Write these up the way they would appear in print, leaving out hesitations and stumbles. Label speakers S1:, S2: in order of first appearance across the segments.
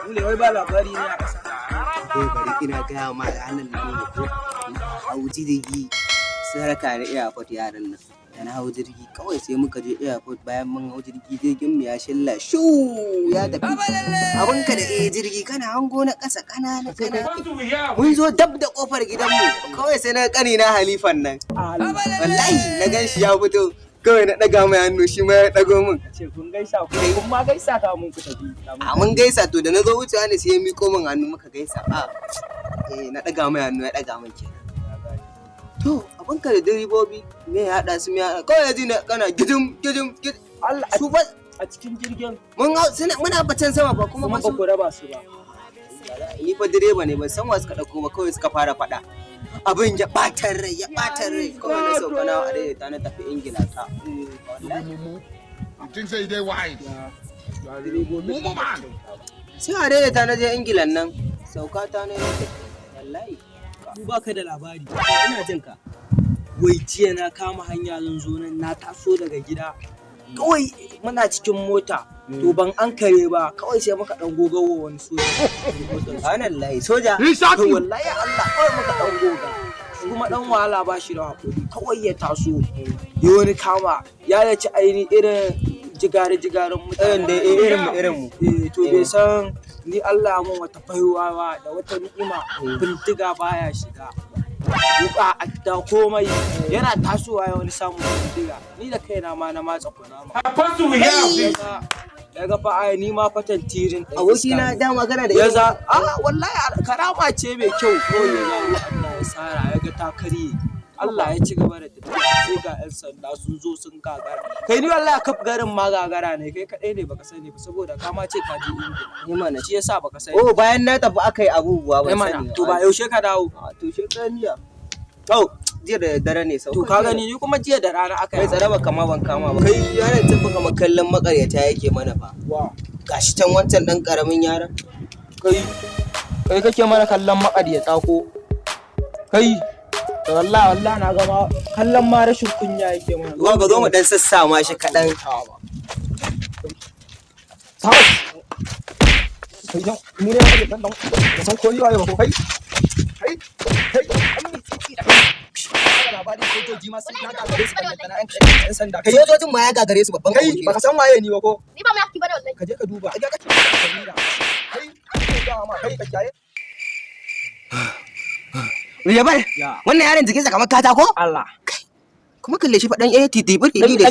S1: Kule wai ba labari ne a ƙasa.
S2: Bari ina gaya ma ranar nan ne ko hau jirgi sai raka da airport yaran nan. Da na hau jirgi kawai sai muka je airport bayan mun hau jirgin mu ya shilla shu ya tafi. Abin ka da jirgi kana hango na ƙasa ƙanana. Mun zo dab da ƙofar gidanmu kawai sai na ƙani na halifan nan. Wallahi na gan shi ya fito. Kawai na ɗaga mai hannu shi ma ya ɗago min.
S1: Ce kun gaisa kun ma gaisa ka mun ku tafi.
S2: A mun gaisa to da na zo wucewa ne sai ya miƙo min hannu muka gaisa. Na ɗaga mai hannu ya ɗaga min kenan. To abinka da direbobi me ya haɗa su me ya haɗa kawai ya ji na kana gidin.
S1: Allah
S2: su ba
S1: a cikin jirgin.
S2: Muna bacin sama ba kuma
S1: ba ku raba su ba.
S2: Ni fa direba ne ban san wa suka ɗauko ba kawai suka fara faɗa. Abin ya ɓatar rai kawai na sauka na a daidaita na tafi Ingila ta. Sai a daidaita na je Ingilan nan sauka ta ne wallahi.
S1: Ku baka da labari ina jin ka. Wai jiya na kama hanya zan zo nan na taso daga gida. Kawai muna cikin mota to ban an kare ba kawai sai muka dan gogawa wani soja.
S2: Subhanallahi soja.
S1: To wallahi Allah kawai muka dan goga. Kuma dan wahala ba shi da hakuri kawai ya taso. Ya wani kama ya ci aini irin jigare-jigaren mutane
S2: da irin mu.
S1: To bai san ni Allah mun wata baiwa da wata ni'ima bindiga baya shiga. Wuka da komai yana tasowa ya wani samun bindiga ni da kaina ma na matsa kunama. Daga fa ni ma fatan tirin
S2: aboki na dama kana da
S1: yaza wallahi karama ce mai kyau ko ya ga Allah ya sara ya ga ta karye Allah ya ci gaba da tafiya sai ga 'yan sanda sun zo sun gagara kai ni wallahi kaf garin ma gagara ne kai kadai ne baka sani ba saboda ka ma ce ka je
S2: ni mana
S1: shi yasa baka sani
S2: bayan na tafi akai abubuwa ban sani
S1: to ba yaushe ka dawo
S2: to shekaniya to jiya da dare ne sau
S1: to ka gani ni kuma jiya da rana aka
S2: kai tsaraba kama ban kama ba kai yaran tafi kamar kallon makaryata yake mana fa gashi can wancan dan karamin yaran
S1: kai kake mana kallon makaryata ko kai to wallahi na ga ma kallon ma rashin kunya yake mana
S2: ga zo mu dan sassama shi kadan
S1: sai kai dan ni ne dan san ko yi waye ba ko kai labarin sojoji ma sun gagare su da yan sanda
S2: kai sojojin ma ya gagare su babban
S1: kai baka san waye ni ba ko
S3: ni ba mai akti bane wallahi
S1: ka je ka duba ai ga kake kai ga ma kai ka kiyaye
S2: Rijabar wannan yaron jikinsa kamar katako
S1: Allah
S2: kuma kalle shi fa dan ATT burke ni da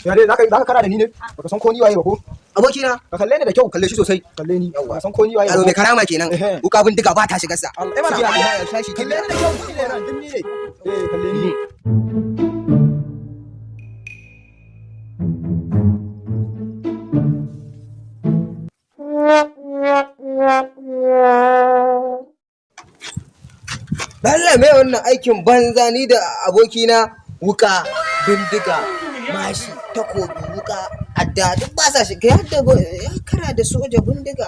S1: ya dai zaka kara da ni ne baka san ko ni waye ba ko
S2: abokina
S1: ka kalle ni da kyau kalle shi sosai kalle ni baka san ko ni waye
S2: yaro mai karama kenan wuka bindiga ba ta shigar sa
S1: Allah ya shashi kalle ni da kyau ni ne ran dinni ne kalle ni
S2: Allah mai wannan aikin banza ni da abokina wuka bindiga mashi takobi wuka adda duk ba sa shiga ya kara da soja bindiga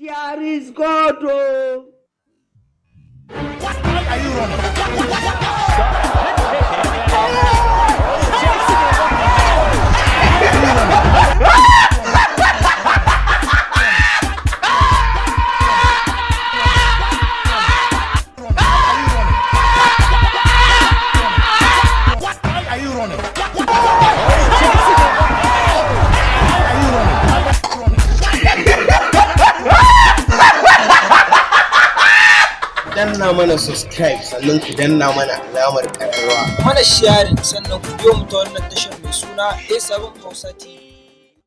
S1: There is God.
S4: What are you running?
S2: danna mana subscribe sannan ku danna mana alamar ƙararrawa.
S1: Mana sharing sannan ku biyo mu ta wannan tashar mai suna A7 Hausa TV.